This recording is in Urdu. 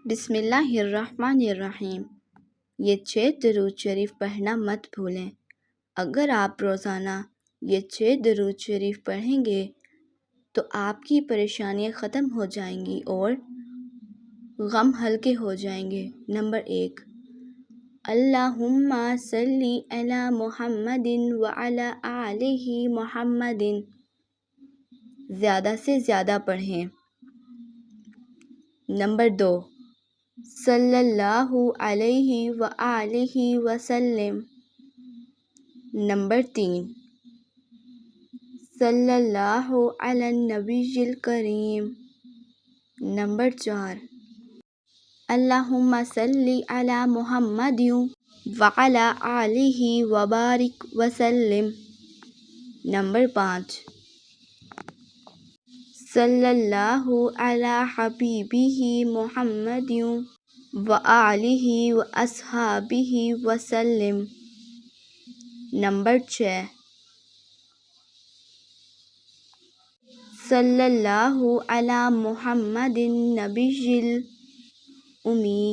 بسم اللہ الرحمن الرحیم۔ یہ 6 درود شریف پڑھنا مت بھولیں۔ اگر آپ روزانہ یہ 6 درود شریف پڑھیں گے تو آپ کی پریشانیاں ختم ہو جائیں گی اور غم ہلکے ہو جائیں گے۔ نمبر 1، اللہم صلی علی محمد وعلی آلہ محمد، زیادہ سے زیادہ پڑھیں۔ نمبر 2، صلی اللہ علیہ وآلہ وسلم۔ نمبر 3، صلی اللہ علی النبی الکریم۔ نمبر 4، اللہم صلی علی محمد وعلی آلہ وبارک وسلم۔ نمبر 5، صلی اللہ علی حبیبہ محمد وآلہ واصحابہ وسلم۔ نمبر 6، صلی اللہ علی محمد النبی الأمی۔